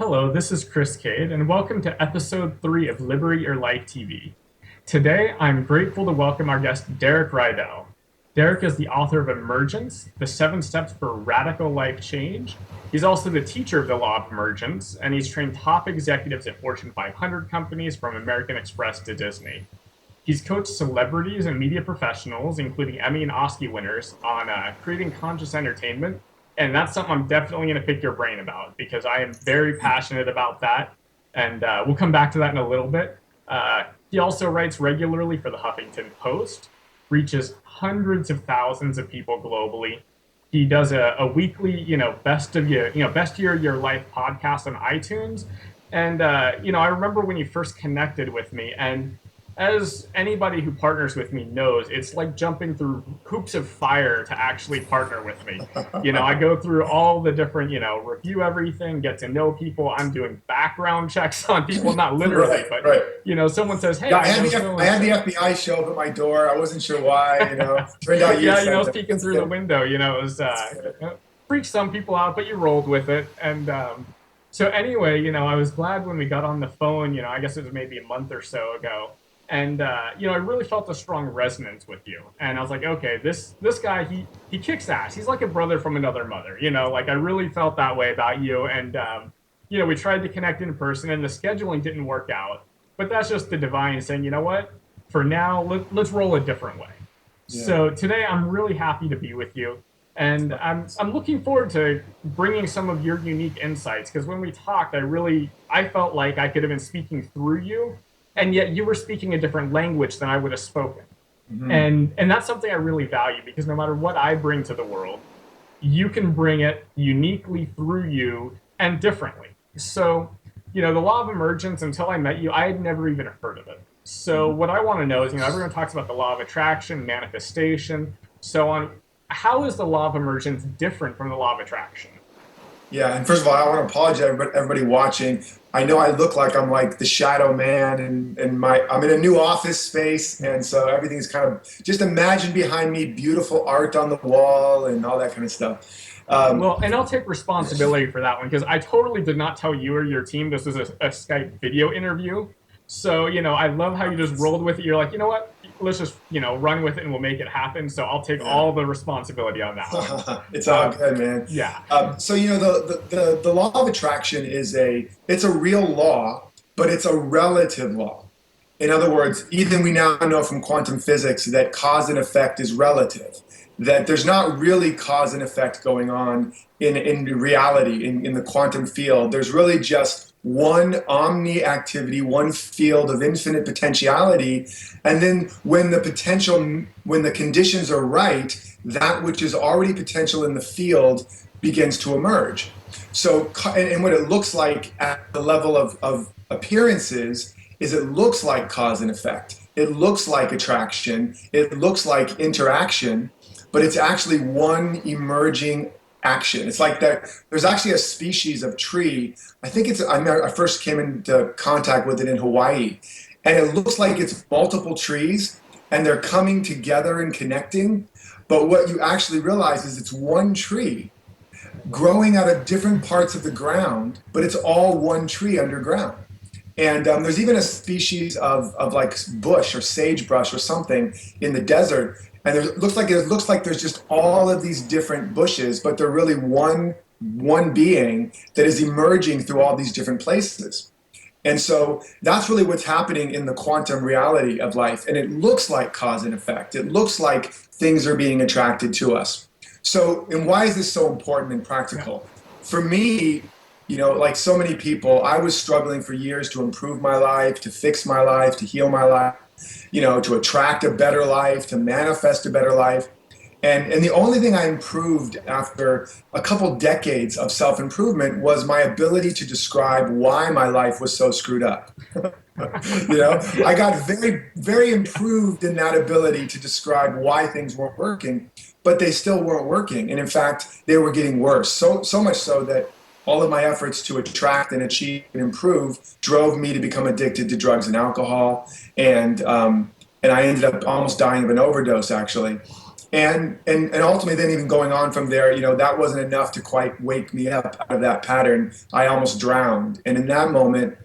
Hello, this is 𝗬𝗃𝗀𝗃, and welcome to episode 3 of Liberate Your Life TV. Today, I'm grateful to welcome our guest, Derek Rydall. Derek is the author of Emergence, the 7 Steps for Radical Life Change. He's also the teacher of the Law of Emergence, and he's trained top executives at Fortune 500 companies from American Express to Disney. He's coached celebrities and media professionals, including Emmy and Oscar winners, on creating conscious entertainment. And that's something I'm definitely going to pick your brain about because I am very passionate about that. And we'll come back to that in a little bit. He also writes regularly for the Huffington Post, reaches hundreds of thousands of people globally. He does a weekly, best of your life podcast on iTunes. And, I remember when you first connected with me, and as anybody who partners with me knows, it's like jumping through hoops of fire to actually partner with me. I go through all the different, review everything, get to know people. I'm doing background checks on people, not literally, but someone says, "Hey, yeah, I had the FBI show up at my door. I wasn't sure why. Turned out I was peeking through the window. It was freaked some people out, but you rolled with it. And so anyway, I was glad when we got on the phone. I guess it was maybe a month or so ago. And, I really felt a strong resonance with you. And I was like, okay, this guy, he kicks ass. He's like a brother from another mother, I really felt that way about you. And, we tried to connect in person and the scheduling didn't work out. But that's just the divine saying, you know what, for now, let's roll a different way. Yeah. So today I'm really happy to be with you. And I'm looking forward to bringing some of your unique insights. Because when we talked, I felt like I could have been speaking through you. And yet you were speaking a different language than I would have spoken. Mm-hmm. And that's something I really value because no matter what I bring to the world, you can bring it uniquely through you and differently. So, the law of emergence, until I met you, I had never even heard of it. So what I want to know is, everyone talks about the law of attraction, manifestation, so on. How is the law of emergence different from the law of attraction? Yeah, and first of all, I want to apologize to everybody watching. I know I look like I'm like the shadow man, and I'm in a new office space, and so everything's kind of, just imagine behind me beautiful art on the wall and all that kind of stuff. Well, and I'll take responsibility for that one because I totally did not tell you or your team this was a Skype video interview. So, I love how you just rolled with it. You're like, you know what? Let's just, run with it and we'll make it happen. So I'll take all the responsibility on that one. It's all good, man. Yeah. So, the law of attraction it's a real law, but it's a relative law. In other words, even we now know from quantum physics that cause and effect is relative, that there's not really cause and effect going on in reality, in the quantum field. There's really just one omni activity, one field of infinite potentiality, and then when the conditions are right, that which is already potential in the field begins to emerge. So, and what it looks like at the level of appearances is it looks like cause and effect. It looks like attraction. It looks like interaction, but it's actually one emerging action. It's like that. There's actually a species of tree. I first came into contact with it in Hawaii, and it looks like it's multiple trees, and they're coming together and connecting. But what you actually realize is it's one tree growing out of different parts of the ground, but it's all one tree underground. And there's even a species of like bush or sagebrush or something in the desert. And it looks like there's just all of these different bushes, but they're really one being that is emerging through all these different places. And so that's really what's happening in the quantum reality of life. And it looks like cause and effect. It looks like things are being attracted to us. So, and why is this so important and practical? For me, like so many people, I was struggling for years to improve my life, to fix my life, to heal my life, to attract a better life, to manifest a better life. And the only thing I improved after a couple decades of self-improvement was my ability to describe why my life was so screwed up. I got very, very improved in that ability to describe why things weren't working, but they still weren't working. And in fact, they were getting worse. So much so that all of my efforts to attract and achieve and improve drove me to become addicted to drugs and alcohol. And I ended up almost dying of an overdose, actually. And ultimately, then even going on from there, that wasn't enough to quite wake me up out of that pattern. I almost drowned. And in that moment,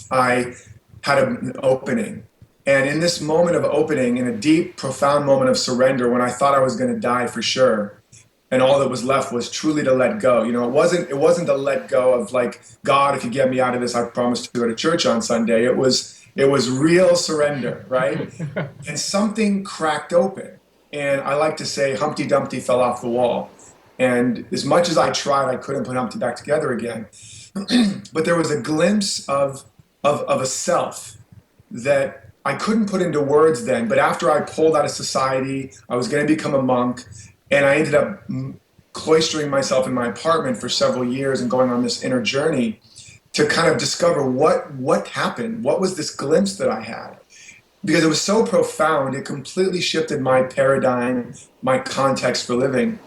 I had an opening. And in this moment of opening, in a deep, profound moment of surrender, when I thought I was going to die for sure, and all that was left was truly to let go. It wasn't to let go of like, God, if you get me out of this, I promise to go to church on Sunday. It was real surrender, right? And something cracked open. And I like to say Humpty Dumpty fell off the wall. And as much as I tried, I couldn't put Humpty back together again. But there was a glimpse of a self that I couldn't put into words then. But after I pulled out of society, I was going to become a monk. And I ended up cloistering myself in my apartment for several years and going on this inner journey to kind of discover what happened. What was this glimpse that I had? Because it was so profound, it completely shifted my paradigm, my context for living.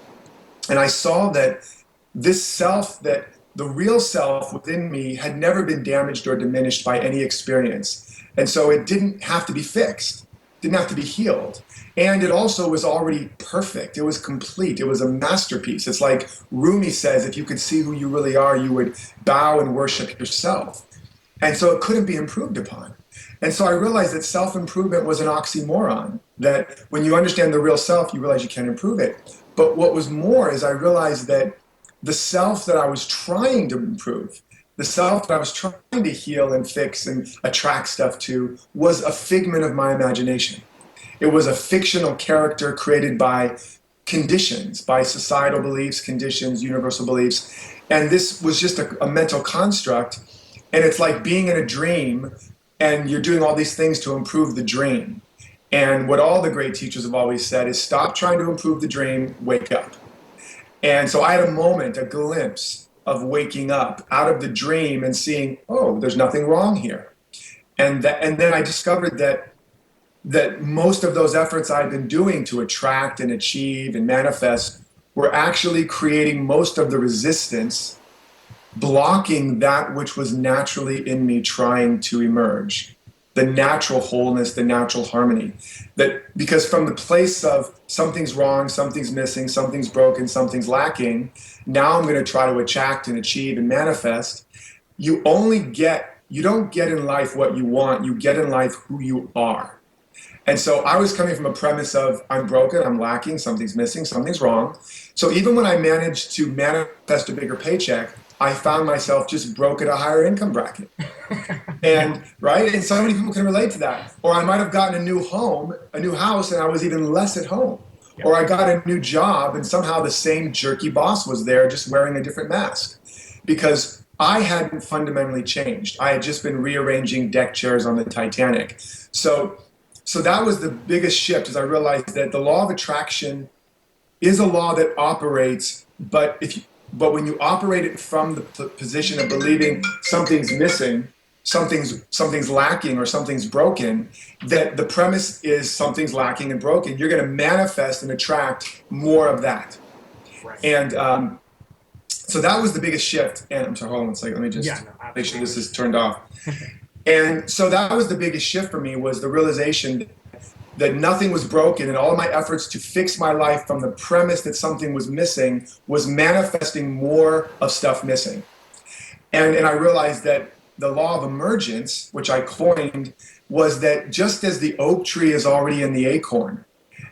And I saw that this self, that the real self within me had never been damaged or diminished by any experience. And so it didn't have to be fixed, didn't have to be healed. And it also was already perfect. It was complete. It was a masterpiece. It's like Rumi says, if you could see who you really are, you would bow and worship yourself. And so it couldn't be improved upon. And so I realized that self-improvement was an oxymoron, that when you understand the real self, you realize you can't improve it. But what was more is I realized that the self that I was trying to improve, the self that I was trying to heal and fix and attract stuff to, was a figment of my imagination. It was a fictional character created by conditions, by societal beliefs, conditions, universal beliefs. And this was just a mental construct. And it's like being in a dream and you're doing all these things to improve the dream. And what all the great teachers have always said is stop trying to improve the dream, wake up. And so I had a moment, a glimpse of waking up out of the dream and seeing, oh, there's nothing wrong here. And then I discovered that most of those efforts I've been doing to attract and achieve and manifest were actually creating most of the resistance, blocking that which was naturally in me trying to emerge, the natural wholeness, the natural harmony. That because from the place of something's wrong, something's missing, something's broken, something's lacking, now I'm going to try to attract and achieve and manifest. You don't get in life what you want, you get in life who you are. And so I was coming from a premise of I'm broken, I'm lacking, something's missing, something's wrong. So even when I managed to manifest a bigger paycheck, I found myself just broke at a higher income bracket. And right? And so many people can relate to that. Or I might have gotten a new home, a new house, and I was even less at home. Or I got a new job and somehow the same jerky boss was there just wearing a different mask. Because I hadn't fundamentally changed. I had just been rearranging deck chairs on the Titanic. So that was the biggest shift, as I realized that the law of attraction is a law that operates, but when you operate it from the position of believing something's missing, something's lacking or something's broken, that the premise is something's lacking and broken, you're going to manifest and attract more of that. Right. And so that was the biggest shift. And I'm sorry, hold on one second. Let me just make sure this is turned off. And so that was the biggest shift for me, was the realization that nothing was broken, and all of my efforts to fix my life from the premise that something was missing was manifesting more of stuff missing. And I realized that the law of emergence, which I coined, was that just as the oak tree is already in the acorn,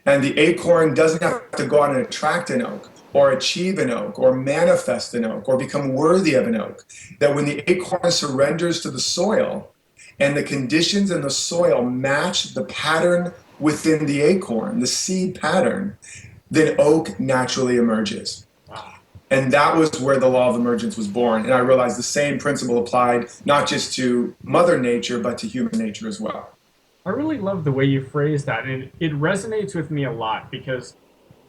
and the acorn doesn't have to go out and attract an oak, or achieve an oak, or manifest an oak, or become worthy of an oak, that when the acorn surrenders to the soil, and the conditions in the soil match the pattern within the acorn, the seed pattern, then oak naturally emerges. And that was where the law of emergence was born. And I realized the same principle applied not just to Mother Nature, but to human nature as well. I really love the way you phrase that. And it resonates with me a lot, because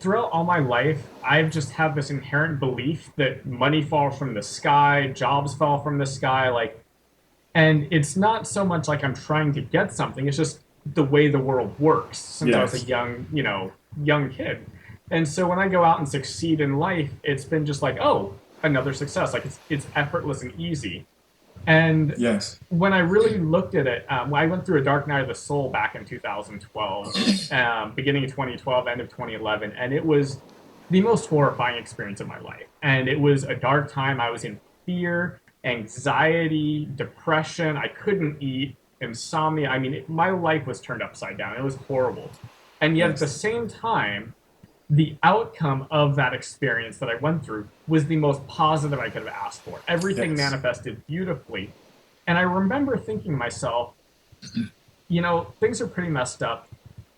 throughout all my life, I've just had this inherent belief that money falls from the sky, jobs fall from the sky, and it's not so much like I'm trying to get something, it's just the way the world works since I was a young kid. And so when I go out and succeed in life, it's been just like, oh, another success. Like it's effortless and easy. And Yes. when I really looked at it, I went through a dark night of the soul back in 2012, beginning of 2012, end of 2011, and it was the most horrifying experience of my life. And it was a dark time. I was in fear, anxiety, depression. I couldn't eat, insomnia. I mean, my life was turned upside down. It was horrible. And yet at the same time, the outcome of that experience that I went through was the most positive I could have asked for. Everything manifested beautifully. And I remember thinking to myself, you know, things are pretty messed up.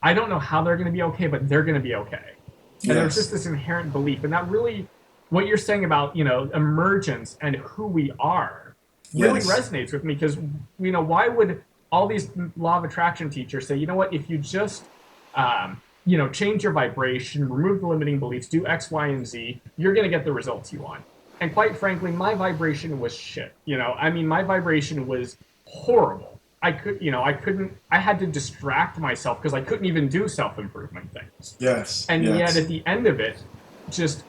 I don't know how they're going to be okay, but they're going to be okay. And there's just this inherent belief. And that really, what you're saying about, you know, emergence and who we are really resonates with me, because, you know, why would all these law of attraction teachers say, you know what, if you just, you know, change your vibration, remove the limiting beliefs, do X, Y, and Z, you're going to get the results you want. And quite frankly, my vibration was shit. You know, I mean, my vibration was horrible. I had to distract myself because I couldn't even do self-improvement things. And yet at the end of it, just,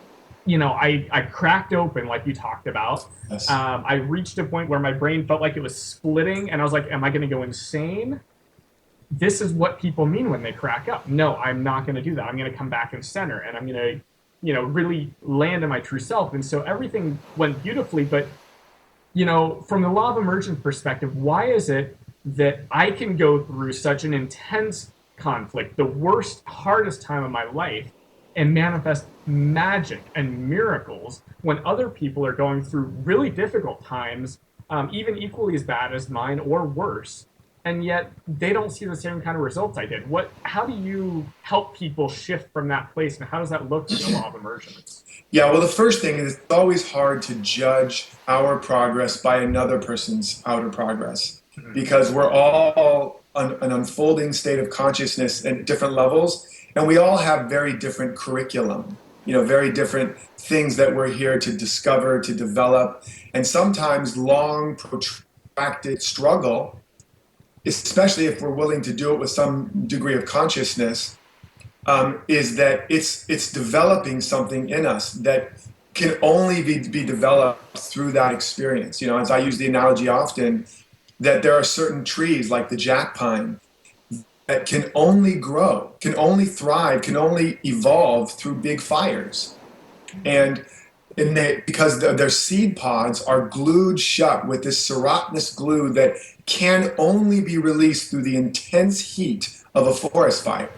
you know, I cracked open like you talked about. I reached a point where my brain felt like it was splitting, and I was like, am I going to go insane? This is what people mean when they crack up. No, I'm not going to do that. I'm going to come back in center, and I'm going to, you know, really land in my true self. And so everything went beautifully. But, you know, from the law of emergence perspective, why is it that I can go through such an intense conflict, the worst, hardest time of my life, and manifest magic and miracles when other people are going through really difficult times, even equally as bad as mine or worse? And yet they don't see the same kind of results I did. How do you help people shift from that place, and how does that look in the law of emergence? Yeah, well, the first thing is it's always hard to judge our progress by another person's outer progress, because we're all an unfolding state of consciousness at different levels, and we all have very different curriculum, you know, very different things that we're here to discover, to develop, and sometimes long, protracted struggle, especially if we're willing to do it with some degree of consciousness, is that it's developing something in us that can only be developed through that experience. You know, as I use the analogy often, that there are certain trees like the jack pine that can only grow, can only thrive, can only evolve through big fires. And because their seed pods are glued shut with this serotinous glue that can only be released through the intense heat of a forest fire.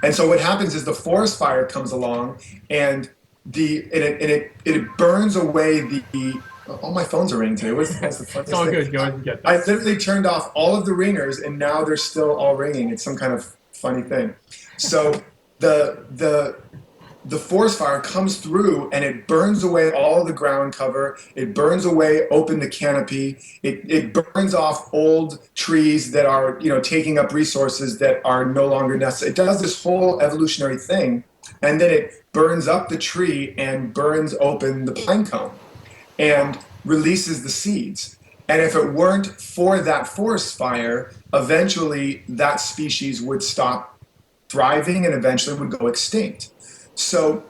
And so what happens is the forest fire comes along, and it burns away the all my phones are ringing today. That's the funniest It's all thing. good. Go ahead and get that. I literally turned off all of the ringers, and now they're still all ringing. It's some kind of funny thing. So the forest fire comes through, and it burns away all the ground cover. It burns away open the canopy. It burns off old trees that are, you know, taking up resources that are no longer necessary. It does this whole evolutionary thing, and then it burns up the tree and burns open the pine cone and releases the seeds. And if it weren't for that forest fire, eventually that species would stop thriving and eventually would go extinct. So,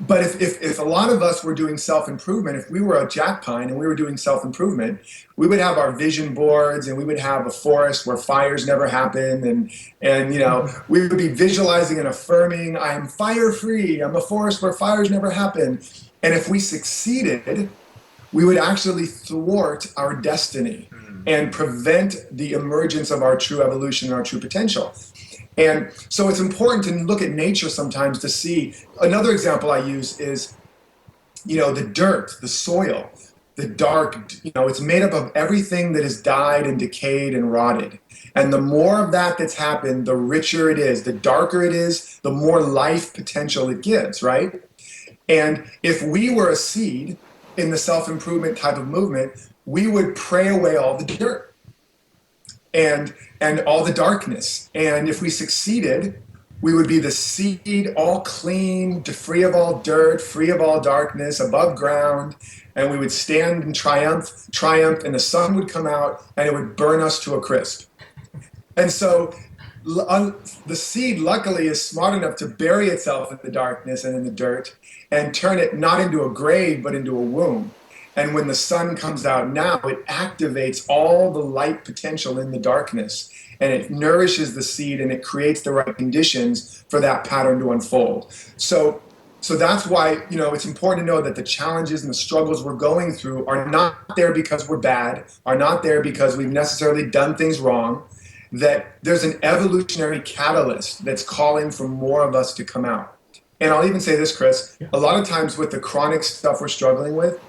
but if a lot of us were doing self-improvement, if we were a jack pine and we were doing self-improvement, we would have our vision boards, and we would have a forest where fires never happen, and you know, we would be visualizing and affirming, I am fire-free, I'm a forest where fires never happen. And if we succeeded, we would actually thwart our destiny and prevent the emergence of our true evolution and our true potential. And so it's important to look at nature sometimes to see. Another example I use is, you know, the dirt, the soil, the dark, you know, it's made up of everything that has died and decayed and rotted. And the more of that that's happened, the richer it is, the darker it is, the more life potential it gives, right? And if we were a seed in the self-improvement type of movement, we would pray away all the dirt and all the darkness. And if we succeeded, we would be the seed, all clean, free of all dirt, free of all darkness, above ground, and we would stand in triumph, and the sun would come out and it would burn us to a crisp. And so the seed, luckily, is smart enough to bury itself in the darkness and in the dirt and turn it not into a grave, but into a womb. And when the sun comes out now, it activates all the light potential in the darkness, and it nourishes the seed, and it creates the right conditions for that pattern to unfold. So that's why, it's important to know that the challenges and the struggles we're going through are not there because we're bad, are not there because we've necessarily done things wrong, that there's an evolutionary catalyst that's calling for more of us to come out. And I'll even say this, Chris, a lot of times with the chronic stuff we're struggling with,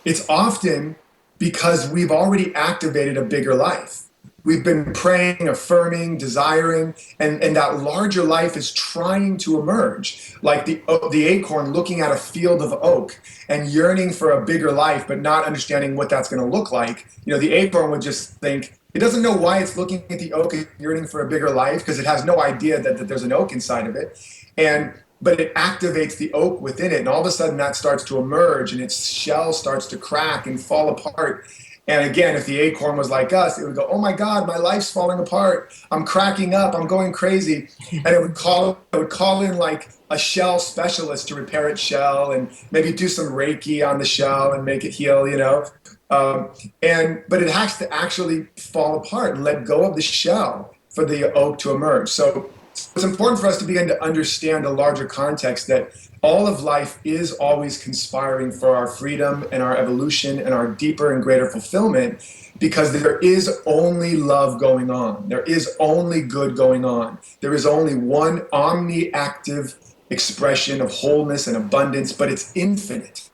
it's often because we've already activated a bigger life. We've been praying, affirming, desiring, and that larger life is trying to emerge. Like the acorn looking at a field of oak and yearning for a bigger life, but not understanding what that's going to look like. The acorn would just think, it doesn't know why it's looking at the oak and yearning for a bigger life, because it has no idea that there's an oak inside of it. But it activates the oak within it, and all of a sudden that starts to emerge, and its shell starts to crack and fall apart. And again, if the acorn was like us, it would go, oh my God, my life's falling apart. I'm cracking up. I'm going crazy. And it would call in like a shell specialist to repair its shell and maybe do some Reiki on the shell and make it heal, but it has to actually fall apart and let go of the shell for the oak to emerge. So it's important for us to begin to understand a larger context that all of life is always conspiring for our freedom and our evolution and our deeper and greater fulfillment, because there is only love going on. There is only good going on. There is only one omni-active expression of wholeness and abundance, but it's infinite.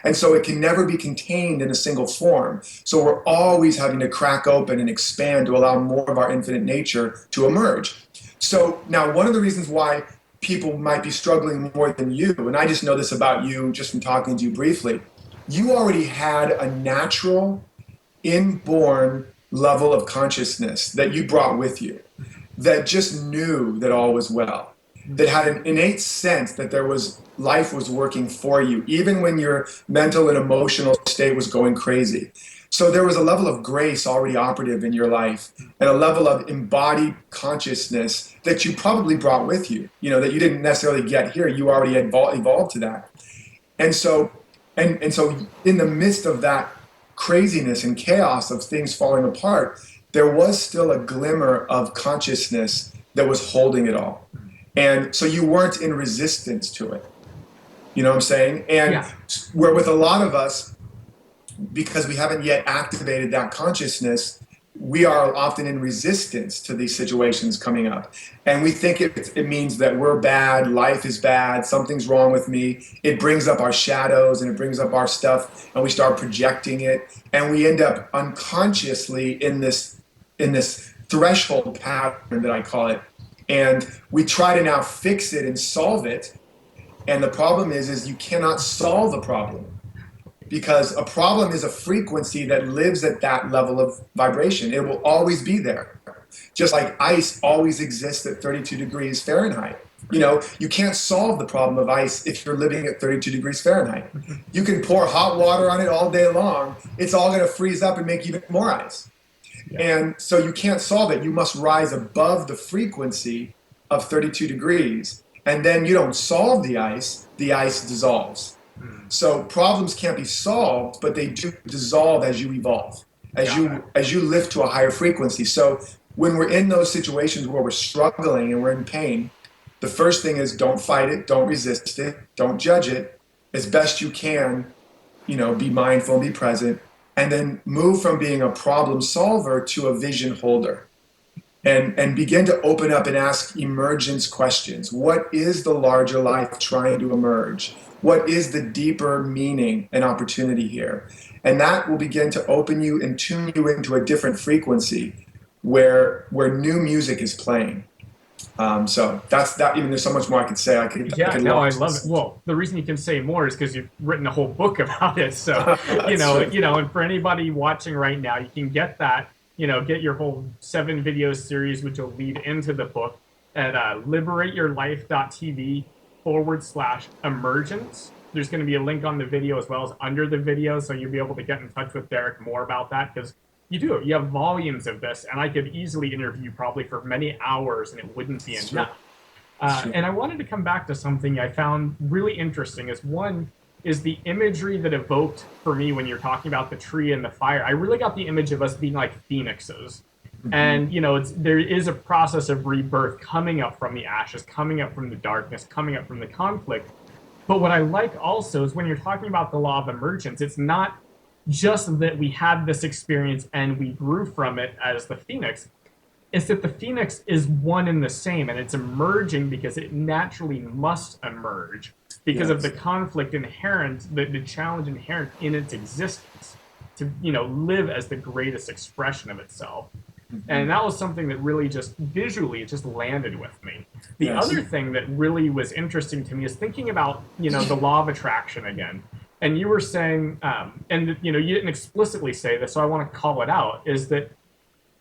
And so it can never be contained in a single form. So we're always having to crack open and expand to allow more of our infinite nature to emerge. So now one of the reasons why people might be struggling more than you, and I just know this about you just from talking to you briefly, you already had a natural, inborn level of consciousness that you brought with you, that just knew that all was well, that had an innate sense that life was working for you, even when your mental and emotional state was going crazy. So there was a level of grace already operative in your life, and a level of embodied consciousness that you probably brought with you, that you didn't necessarily get here. You already had evolved to that. And so in the midst of that craziness and chaos of things falling apart, there was still a glimmer of consciousness that was holding it all. And so you weren't in resistance to it. You know what I'm saying? And where with a lot of us, because we haven't yet activated that consciousness, we are often in resistance to these situations coming up. And we think it means that we're bad, life is bad, something's wrong with me. It brings up our shadows and it brings up our stuff, and we start projecting it. And we end up unconsciously in this threshold pattern that I call it. And we try to now fix it and solve it. And the problem is you cannot solve a problem, because a problem is a frequency that lives at that level of vibration. It will always be there. Just like ice always exists at 32 degrees Fahrenheit. You can't solve the problem of ice if you're living at 32 degrees Fahrenheit. You can pour hot water on it all day long. It's all going to freeze up and make even more ice. And so you can't solve it. You must rise above the frequency of 32 degrees. And then you don't solve the ice dissolves. So problems can't be solved, but they do dissolve as you evolve, as you lift to a higher frequency. So when we're in those situations where we're struggling and we're in pain, the first thing is don't fight it, don't resist it, don't judge it. As best you can, be mindful, be present, and then move from being a problem solver to a vision holder. And begin to open up and ask emergence questions. What is the larger life trying to emerge? What is the deeper meaning and opportunity here? And that will begin to open you and tune you into a different frequency where new music is playing. So that's that. Even there's so much more I could say. I love it. Well, the reason you can say more is because you've written a whole book about it. So and for anybody watching right now, you can get that. Get your whole 7 video series, which will lead into the book at liberateyourlife.tv/emergence. There's going to be a link on the video as well as under the video, so you'll be able to get in touch with Derek more about that, because you have volumes of this, and I could easily interview probably for many hours, and it wouldn't be enough. And I wanted to come back to something I found really interesting. Is one, is the imagery that evoked for me when you're talking about the tree and the fire. I really got the image of us being like phoenixes. And, you know, there is a process of rebirth coming up from the ashes, coming up from the darkness, coming up from the conflict. But what I like also is when you're talking about the law of emergence, it's not just that we had this experience and we grew from it as the phoenix. It's that the phoenix is one and the same, and it's emerging because it naturally must emerge because of the conflict inherent, the challenge inherent in its existence to, you know, live as the greatest expression of itself. And that was something that really just visually, it just landed with me. The other thing that really was interesting to me is thinking about, you know, the law of attraction again. And you were saying, and, you know, you didn't explicitly say this, so I want to call it out, is that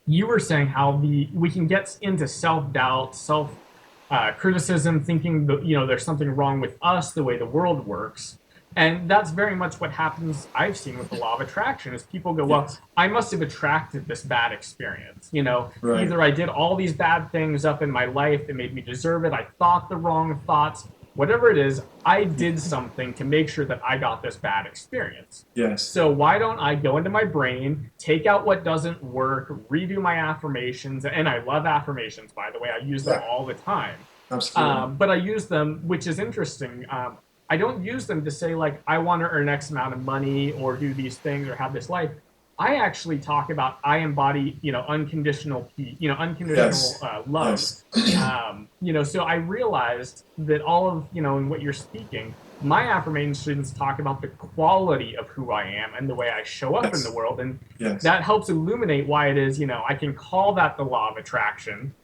you were saying how we can get into self-doubt, self-criticism, thinking that, you know, there's something wrong with us, the way the world works. And that's very much what happens, I've seen with the law of attraction, is people go, well, I must have attracted this bad experience. You know, either I did all these bad things up in my life that made me deserve it, I thought the wrong thoughts, whatever it is, I did something to make sure that I got this bad experience. So why don't I go into my brain, take out what doesn't work, redo my affirmations, and I love affirmations, by the way, I use them all the time. Absolutely. But I use them, which is interesting, I don't use them to say, like, I want to earn X amount of money or do these things or have this life. I actually talk about I embody, you know, unconditional peace, you know, unconditional love. You know, so I realized that all of, you know, in what you're speaking, my affirmations talk about the quality of who I am and the way I show up in the world. And that helps illuminate why it is, you know, I can call that the law of attraction.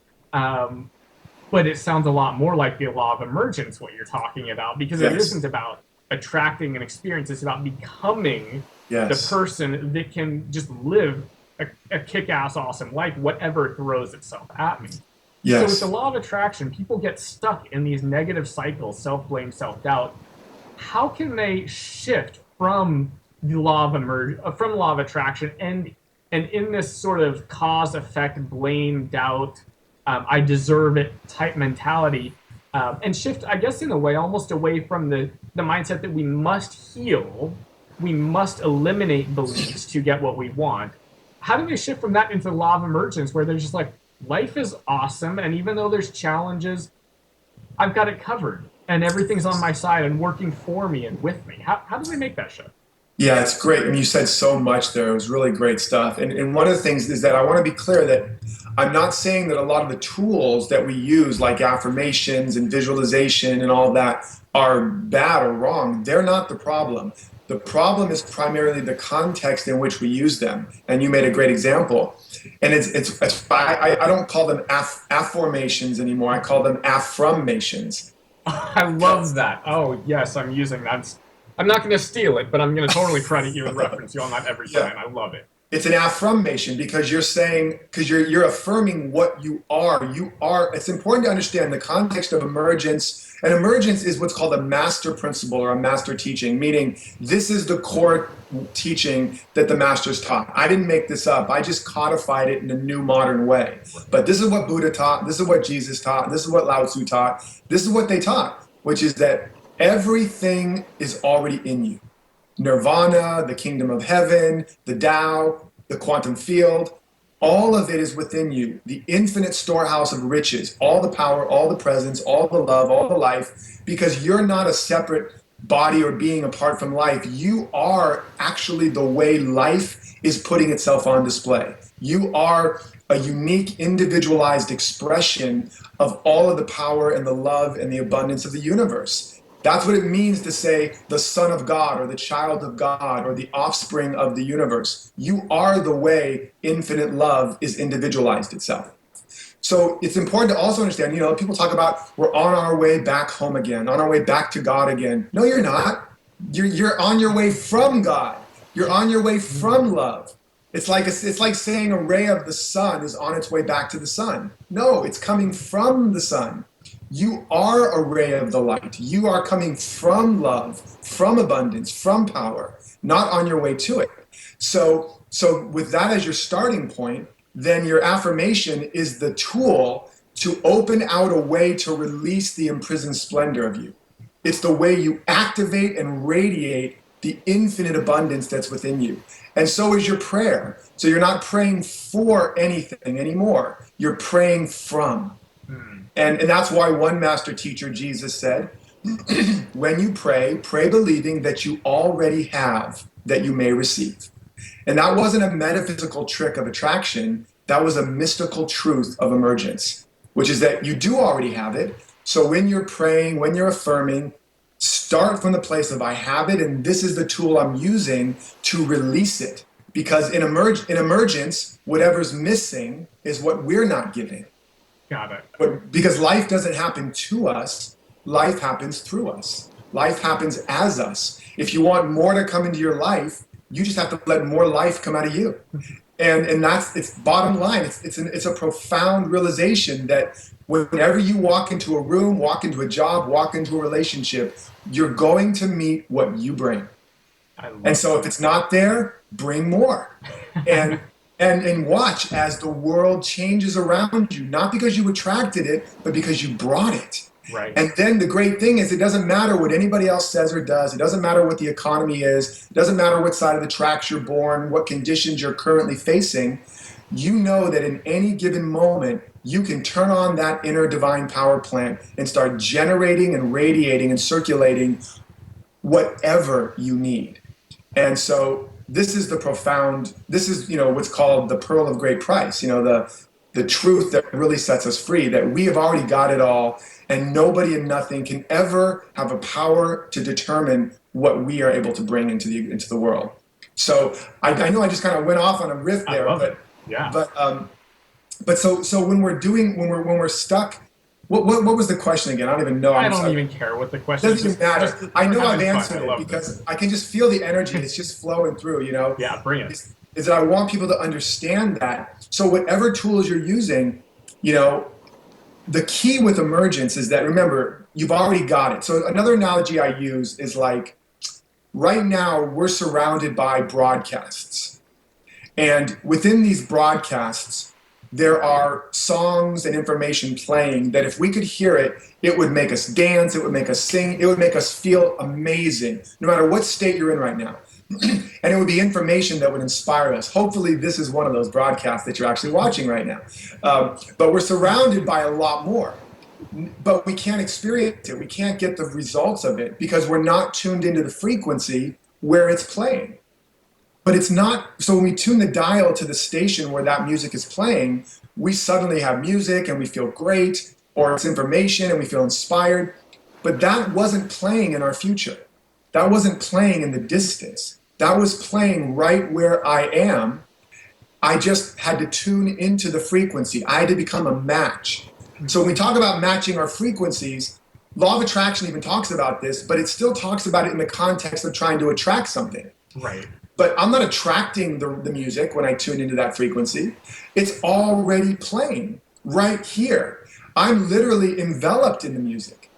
But it sounds a lot more like the law of emergence, what you're talking about, because it isn't about attracting an experience. It's about becoming the person that can just live a kick-ass awesome life, whatever throws itself at me. So with the law of attraction, people get stuck in these negative cycles, self-blame, self-doubt. How can they shift from the law of attraction and in this sort of cause, effect, blame, doubt, I deserve it type mentality, and shift, I guess, in a way, almost away from the mindset that we must heal, we must eliminate beliefs to get what we want. How do we shift from that into the law of emergence, where there's just like, life is awesome, and even though there's challenges, I've got it covered, and everything's on my side and working for me and with me? How do we make that shift? Yeah, it's great. I mean, you said so much there. It was really great stuff. And one of the things is that I want to be clear that I'm not saying that a lot of the tools that we use, like affirmations and visualization and all that, are bad or wrong. They're not the problem. The problem is primarily the context in which we use them. And you made a great example. And I don't call them affirmations anymore. I call them affirmations. I love that. Oh, yes, I'm using that. I'm not going to steal it, but I'm going to totally credit you and reference you on that every time. I love it. It's an affirmation because you're saying, because you're affirming what you are. You are. It's important to understand the context of emergence. And emergence is what's called a master principle or a master teaching, meaning this is the core teaching that the masters taught. I didn't make this up. I just codified it in a new modern way. But this is what Buddha taught. This is what Jesus taught. This is what 𝗬𝗲 taught. This is what they taught, which is that everything is already in you. Nirvana, the kingdom of heaven, the Tao, the quantum field, all of it is within you. The infinite storehouse of riches, all the power, all the presence, all the love, all the life, because you're not a separate body or being apart from life. You are actually the way life is putting itself on display. You are a unique, individualized expression of all of the power and the love and the abundance of the universe. That's what it means to say the Son of God or the child of God or the offspring of the universe. You are the way infinite love is individualized itself. So it's important to also understand, you know, people talk about we're on our way back home again, on our way back to God again. No, you're not. You're on your way from God. You're on your way from love. It's like saying a ray of the sun is on its way back to the sun. No, it's coming from the sun. You are a ray of the light. You are coming from love, from abundance, from power, not on your way to it. So with that as your starting point, then your affirmation is the tool to open out a way to release the imprisoned splendor of you. It's the way you activate and radiate the infinite abundance that's within you. And so is your prayer. So you're not praying for anything anymore. You're praying from. And that's why one master teacher, Jesus, said, when you pray, pray believing that you already have, that you may receive. And that wasn't a metaphysical trick of attraction. That was a mystical truth of emergence, which is that you do already have it. So when you're praying, when you're affirming, start from the place of I have it, and this is the tool I'm using to release it. Because in emergence, whatever's missing is what we're not giving. Got it. But because life doesn't happen to us, life happens through us. Life happens as us. If you want more to come into your life, you just have to let more life come out of you. And that's, it's bottom line. It's a profound realization that whenever you walk into a room, walk into a job, walk into a relationship, you're going to meet what you bring. And so if it's not there, bring more. And watch as the world changes around you, not because you attracted it, but because you brought it. Right. And then the great thing is it doesn't matter what anybody else says or does. It doesn't matter what the economy is. It doesn't matter what side of the tracks you're born, what conditions you're currently facing. You know that in any given moment, you can turn on that inner divine power plant and start generating and radiating and circulating whatever you need. And so this is the profound, this is, what's called the pearl of great price, the truth that really sets us free, that we have already got it all, and nobody and nothing can ever have a power to determine what we are able to bring into the world. So I know I just kind of went off on a riff there, but yeah. But so when we're stuck, what was the question again? I don't even know. I don't even care what the question is. It doesn't matter. I know I've answered it because I can just feel the energy. It's just flowing through, Yeah, bring it. Is that I want people to understand that. So whatever tools you're using, the key with emergence is that, remember, you've already got it. So another analogy I use is like, right now we're surrounded by broadcasts. And within these broadcasts, there are songs and information playing that if we could hear it, it would make us dance, it would make us sing, it would make us feel amazing, no matter what state you're in right now. And it would be information that would inspire us. Hopefully this is one of those broadcasts that you're actually watching right now. But we're surrounded by a lot more. But we can't experience it. We can't get the results of it because we're not tuned into the frequency where it's playing. But it's not, so when we tune the dial to the station where that music is playing, we suddenly have music and we feel great, or it's information and we feel inspired. But that wasn't playing in our future. That wasn't playing in the distance. That was playing right where I am. I just had to tune into the frequency. I had to become a match. So when we talk about matching our frequencies, Law of Attraction even talks about this, but it still talks about it in the context of trying to attract something. Right. But I'm not attracting the music when I tune into that frequency. It's already playing right here. I'm literally enveloped in the music.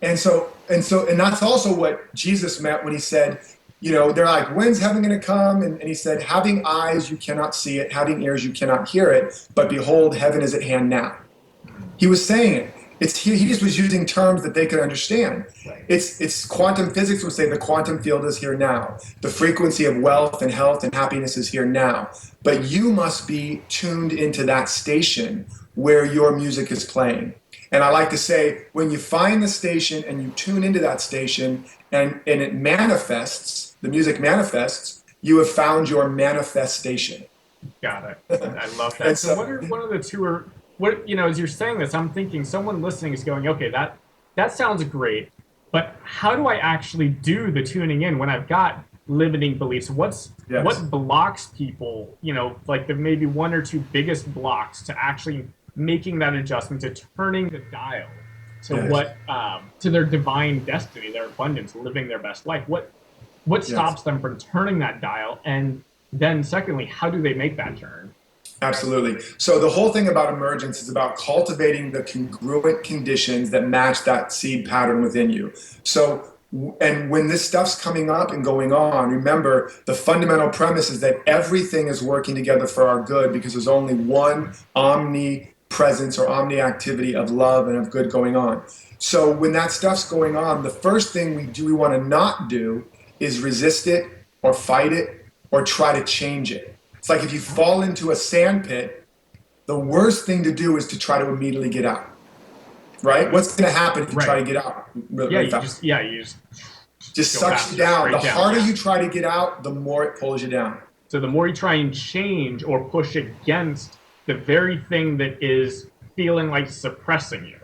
And that's also what Jesus meant when he said, they're like, when's heaven going to come? And he said, having eyes, you cannot see it. Having ears, you cannot hear it. But behold, heaven is at hand now. He was saying it. He just was using terms that they could understand. Right. It's quantum physics would say the quantum field is here now. The frequency of wealth and health and happiness is here now. But you must be tuned into that station where your music is playing. And I like to say, when you find the station and you tune into that station and it manifests, the music manifests, you have found your manifestation. Got it. I love that. So what are one of the two are, as you're saying this, I'm thinking someone listening is going, okay, that sounds great, but how do I actually do the tuning in when I've got limiting beliefs? What blocks people, like the maybe one or two biggest blocks to actually making that adjustment, to turning the dial to to their divine destiny, their abundance, living their best life? What stops them from turning that dial? And then secondly, how do they make that turn? Absolutely. So the whole thing about emergence is about cultivating the congruent conditions that match that seed pattern within you. So, and when this stuff's coming up and going on, remember the fundamental premise is that everything is working together for our good because there's only one omnipresence or omni-activity of love and of good going on. So when that stuff's going on, the first thing we want to not do is resist it or fight it or try to change it. It's like if you fall into a sand pit, the worst thing to do is to try to immediately get out. Right? What's going to happen if you try to get out? You just sucks you down. The harder you try to get out, the more it pulls you down. So the more you try and change or push against the very thing that is feeling like suppressing you,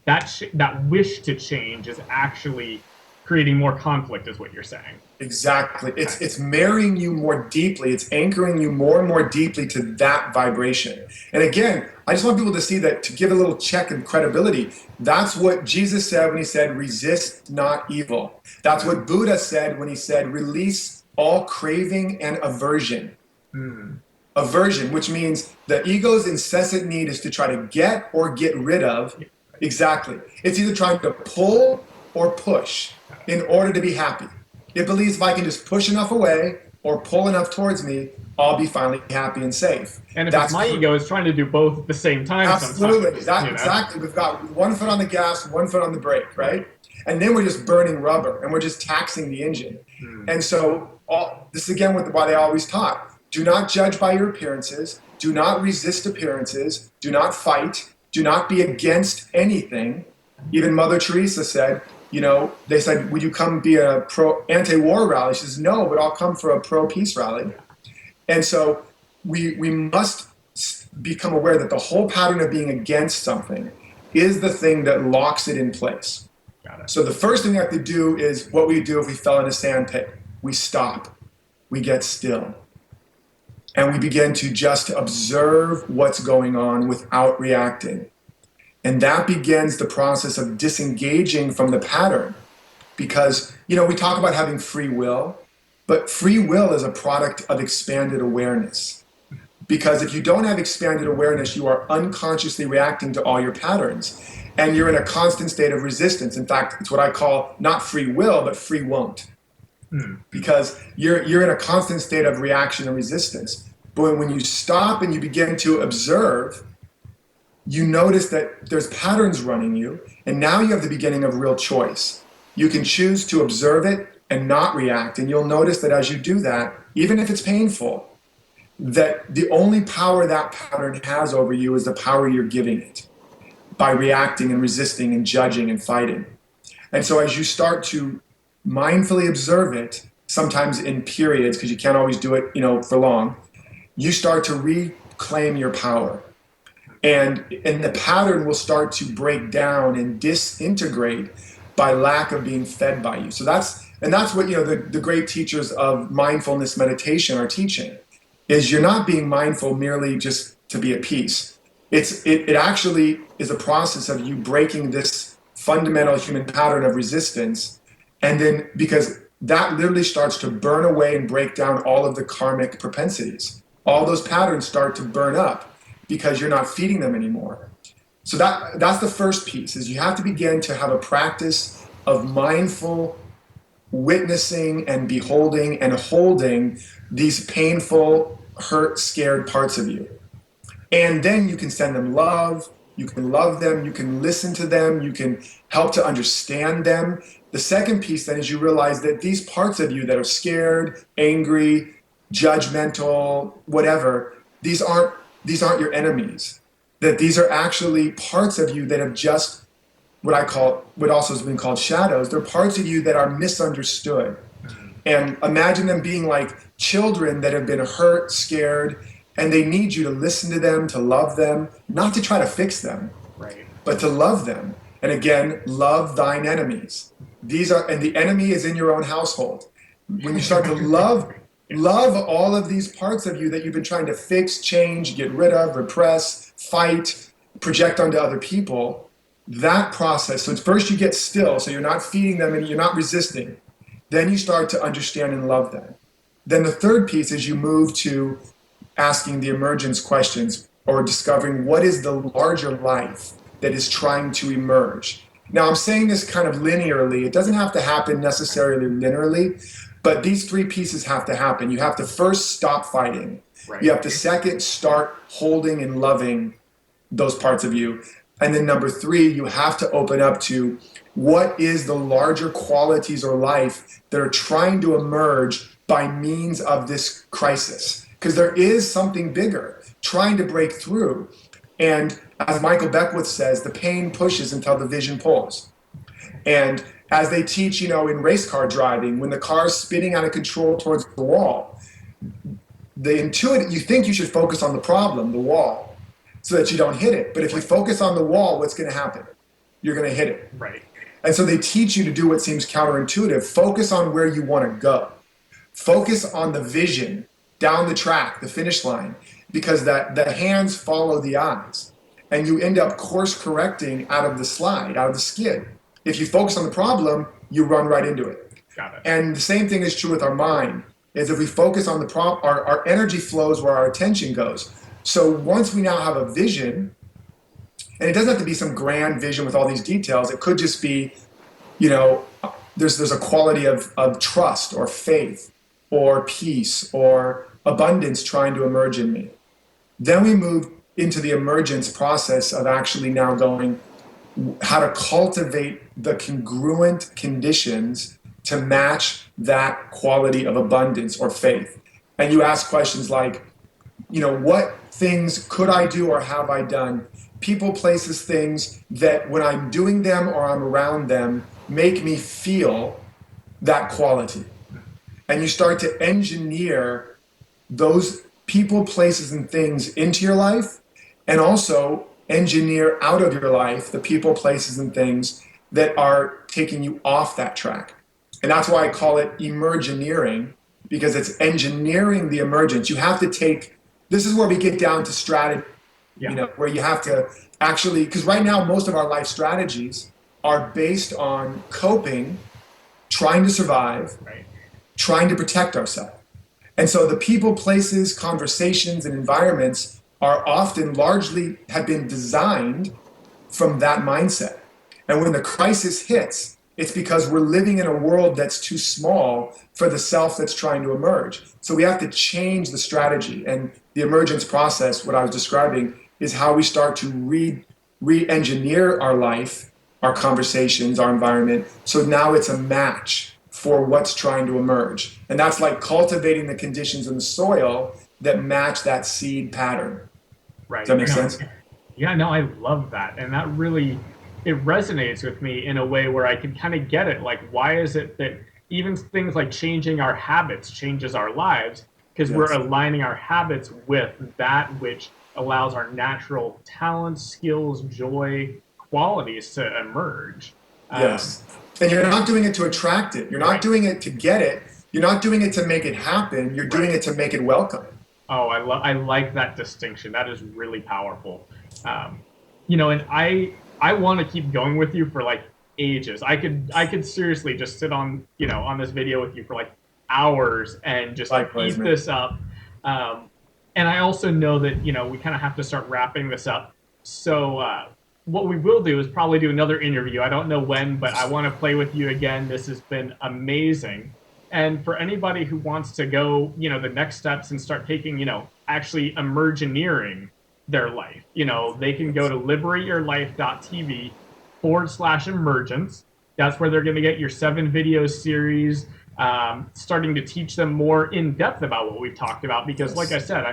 that wish to change is actually creating more conflict, is what you're saying. Exactly. It's marrying you more deeply. It's anchoring you more and more deeply to that vibration. And again, I just want people to see that, to give a little check and credibility. That's what Jesus said when he said, resist not evil. That's what Buddha said when he said, release all craving and aversion. Aversion, which means the ego's incessant need is to try to get or get rid of. Exactly. It's either trying to pull or push in order to be happy. It believes if I can just push enough away or pull enough towards me, I'll be finally happy and safe. And if it's my ego, it's trying to do both at the same time. Absolutely. Exactly. We've got one foot on the gas, one foot on the brake, right? And then we're just burning rubber and we're just taxing the engine. And so this is again why they always taught. Do not judge by your appearances. Do not resist appearances. Do not fight. Do not be against anything. Even Mother Teresa said, they said, would you come be a anti-war rally? She says, no, but I'll come for a pro-peace rally. And so we must become aware that the whole pattern of being against something is the thing that locks it in place. So the first thing we have to do is what we do if we fell in a sand pit. We stop. We get still. And we begin to just observe what's going on without reacting. And that begins the process of disengaging from the pattern. Because, we talk about having free will, but free will is a product of expanded awareness. Because if you don't have expanded awareness, you are unconsciously reacting to all your patterns. And you're in a constant state of resistance. In fact, it's what I call not free will, but free won't. Because you're in a constant state of reaction and resistance. But when you stop and you begin to observe, you notice that there's patterns running you, and now you have the beginning of real choice. You can choose to observe it and not react, and you'll notice that as you do that, even if it's painful, that the only power that pattern has over you is the power you're giving it by reacting and resisting and judging and fighting. And so as you start to mindfully observe it, sometimes in periods, because you can't always do it, for long, you start to reclaim your power. And the pattern will start to break down and disintegrate by lack of being fed by you. So that's what the great teachers of mindfulness meditation are teaching, is you're not being mindful merely just to be at peace. It actually is a process of you breaking this fundamental human pattern of resistance, and then because that literally starts to burn away and break down all of the karmic propensities. All those patterns start to burn up because you're not feeding them anymore. So that's the first piece, is you have to begin to have a practice of mindful witnessing and beholding and holding these painful, hurt, scared parts of you. And then you can send them love, you can love them, you can listen to them, you can help to understand them. The second piece then is you realize that these parts of you that are scared, angry, judgmental, whatever, these aren't your enemies. That these are actually parts of you that have just what also has been called shadows. They're parts of you that are misunderstood. And imagine them being like children that have been hurt, scared, and they need you to listen to them, to love them, not to try to fix them, but to love them. And again, love thine enemies. And the enemy is in your own household. When you start to love all of these parts of you that you've been trying to fix, change, get rid of, repress, fight, project onto other people, that process. So it's first you get still, so you're not feeding them and you're not resisting. Then you start to understand and love them. Then the third piece is you move to asking the emergence questions, or discovering what is the larger life that is trying to emerge. Now I'm saying this kind of linearly. It doesn't have to happen necessarily linearly, but these three pieces have to happen. You have to first stop fighting. You have to second start holding and loving those parts of you. And then number three, you have to open up to what is the larger qualities or life that are trying to emerge by means of this crisis. Because there is something bigger trying to break through. And as 𝗦𝘂𝗽𝗀𝗀𝘀 says, the pain pushes until the vision pulls. And as they teach, in race car driving, when the car's spinning out of control towards the wall, you think you should focus on the problem, the wall, so that you don't hit it. But if you focus on the wall, what's going to happen? You're going to hit it. Right. And so they teach you to do what seems counterintuitive. Focus on where you want to go. Focus on the vision, down the track, the finish line, because the hands follow the eyes. And you end up course correcting out of the slide, out of the skid. If you focus on the problem, you run right into it. Got it. And the same thing is true with our mind, is if we focus on the problem, our energy flows where our attention goes. So once we now have a vision, and it doesn't have to be some grand vision with all these details, it could just be, there's a quality of trust or faith or peace or abundance trying to emerge in me. Then we move into the emergence process of actually now going, how to cultivate the congruent conditions to match that quality of abundance or faith. And you ask questions like, what things could I do or have I done? People, places, things that when I'm doing them or I'm around them make me feel that quality. And you start to engineer those people, places, and things into your life, and also engineer out of your life the people, places, and things that are taking you off that track. And that's why I call it Emergineering, because it's engineering the emergence. You have to this is where we get down to strategy, where you have to actually, because right now most of our life strategies are based on coping, trying to survive, right, trying to protect ourselves. And so the people, places, conversations, and environments are often largely have been designed from that mindset. And when the crisis hits, it's because we're living in a world that's too small for the self that's trying to emerge. So we have to change the strategy. And the emergence process, what I was describing, is how we start to re-engineer our life, our conversations, our environment. So now it's a match for what's trying to emerge. And that's like cultivating the conditions in the soil that match that seed pattern. Right. Does that make sense? Yeah, no, I love that. And that really, it resonates with me in a way where I can kind of get it. Like, why is it that even things like changing our habits changes our lives? Because we're aligning our habits with that which allows our natural talents, skills, joy, qualities to emerge. Yes. And you're not doing it to attract it. You're not doing it to get it. You're not doing it to make it happen. You're doing it to make it welcome. Oh, I like that distinction. That is really powerful. And I want to keep going with you for like ages. I could seriously just sit on on this video with you for like hours and just eat this up. And I also know that we kind of have to start wrapping this up. So what we will do is probably do another interview. I don't know when, but I want to play with you again. This has been amazing. And for anybody who wants to go, the next steps and start taking, actually emergineering their life, they can go to liberateyourlife.tv/emergence. That's where they're going to get your 7 video series, starting to teach them more in depth about what we've talked about. Because like I said,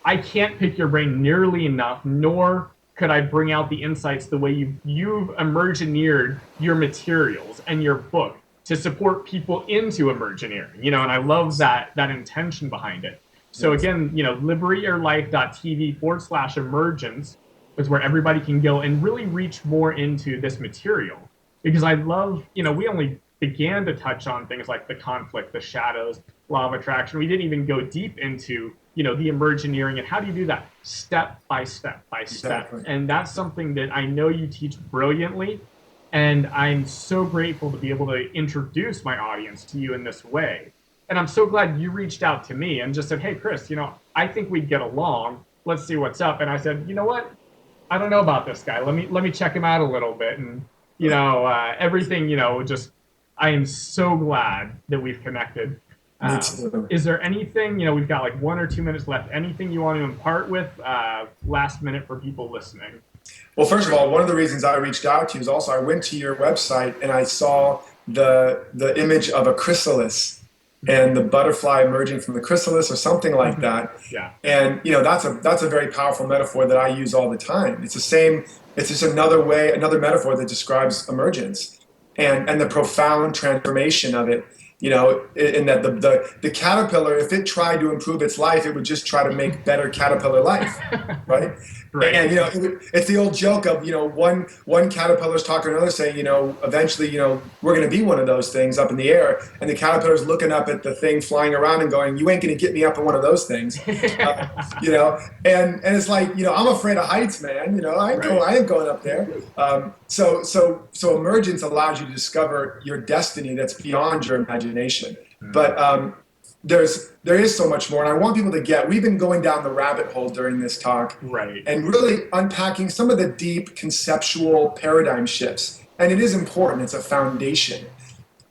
I can't pick your brain nearly enough, nor could I bring out the insights the way you've emergineered your materials and your book to support people into emergineering, and I love that intention behind it. So again, liberateyourlife.tv/emergence is where everybody can go and really reach more into this material. Because I love, we only began to touch on things like the conflict, the shadows, law of attraction. We didn't even go deep into, the emergineering and how do you do that step by step by step. Exactly. And that's something that I know you teach brilliantly. And I'm so grateful to be able to introduce my audience to you in this way. And I'm so glad you reached out to me and just said, hey, Chris, I think we'd get along. Let's see what's up. And I said, you know what? I don't know about this guy. Let me check him out a little bit. And, everything, I am so glad that we've connected. Me too. Is there anything, we've got like 1 or 2 minutes left, anything you want to impart with last minute for people listening? Well, first of all, one of the reasons I reached out to you is also I went to your website and I saw the image of a chrysalis and the butterfly emerging from the chrysalis or something like that. Yeah. And that's a very powerful metaphor that I use all the time. It's the same. It's just another metaphor that describes emergence and the profound transformation of it. In that the caterpillar, if it tried to improve its life, it would just try to make better caterpillar life, right? Right. And it's the old joke of one caterpillar's talking to another saying, eventually, we're going to be one of those things up in the air, and the caterpillar's looking up at the thing flying around and going, "You ain't going to get me up in one of those things," and it's like, I'm afraid of heights, man. I ain't going up there. So emergence allows you to discover your destiny that's beyond your imagination. But there is so much more, and I want people to we've been going down the rabbit hole during this talk, right, and really unpacking some of the deep conceptual paradigm shifts. And it is important, it's a foundation.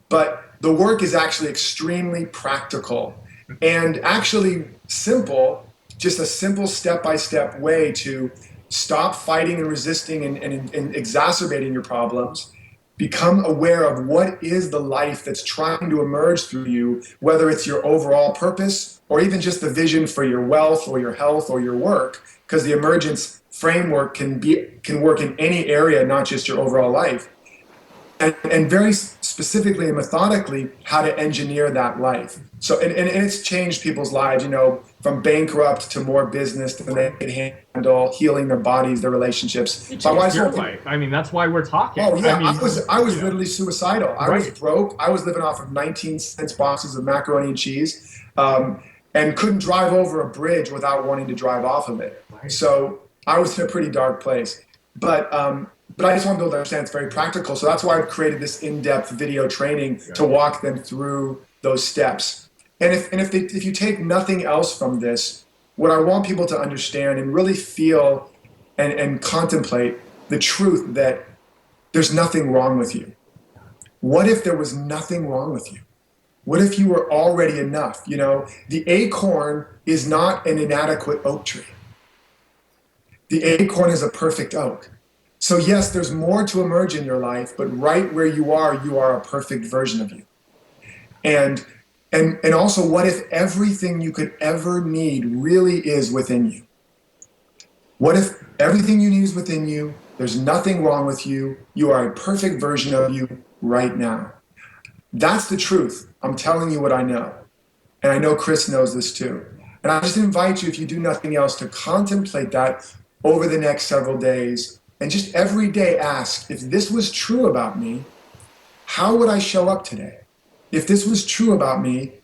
But the work is actually extremely practical and actually simple, just a simple step-by-step way to stop fighting and resisting and exacerbating your problems. Become aware of what is the life that's trying to emerge through you, whether it's your overall purpose or even just the vision for your wealth or your health or your work, because the emergence framework can work in any area, not just your overall life. And very specifically and methodically, how to engineer that life. So, and it's changed people's lives, from bankrupt to more business than they could handle, healing their bodies, their relationships. It changed your life. I mean, that's why we're talking. Oh yeah, I was literally suicidal. I was broke. I was living off of 19-cent boxes of macaroni and cheese, and couldn't drive over a bridge without wanting to drive off of it. Right. So I was in a pretty dark place. But I just want people to understand it's very practical. So that's why I've created this in-depth video training to walk them through those steps. And if you take nothing else from this, what I want people to understand and really feel and contemplate the truth that there's nothing wrong with you. What if there was nothing wrong with you? What if you were already enough? The acorn is not an inadequate oak tree. The acorn is a perfect oak. So yes, there's more to emerge in your life, but right where you are a perfect version of you. And also, what if everything you could ever need really is within you? What if everything you need is within you, there's nothing wrong with you, you are a perfect version of you right now? That's the truth. I'm telling you what I know. And I know Chris knows this too. And I just invite you, if you do nothing else, to contemplate that over the next several days. And just every day ask, if this was true about me, how would I show up today? If this was true about me,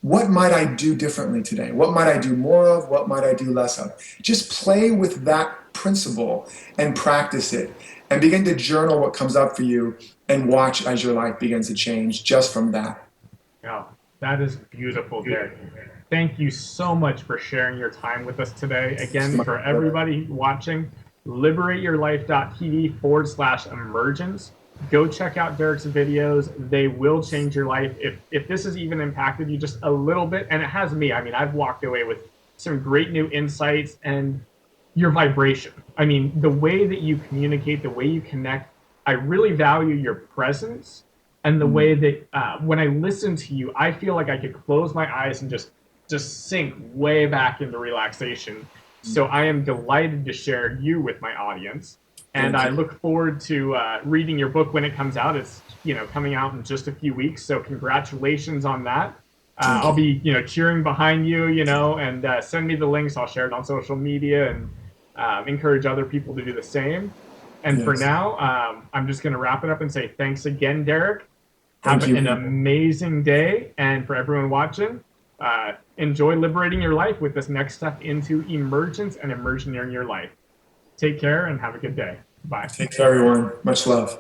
what might I do differently today? What might I do more of? What might I do less of? Just play with that principle and practice it and begin to journal what comes up for you and watch as your life begins to change just from that. Yeah, that is beautiful, Derek. Thank you so much for sharing your time with us today. Again, for everybody watching, liberateyourlife.tv/emergence. Go check out Derek's videos. They will change your life. If this has even impacted you just a little bit, and it has me, I mean, I've walked away with some great new insights and your vibration. I mean, the way that you communicate, the way you connect, I really value your presence and the way that when I listen to you, I feel like I could close my eyes and just sink way back into relaxation. So I am delighted to share you with my audience. And I look forward to reading your book when it comes out. It's coming out in just a few weeks, so congratulations on that. I'll be cheering behind you, and send me the links. I'll share it on social media and encourage other people to do the same. And for now, I'm just going to wrap it up and say thanks again, Derek. Have an amazing day, and for everyone watching, enjoy liberating your life with this next step into emergence and emergineering your life. Take care and have a good day. Bye. Take care, everyone. Much love.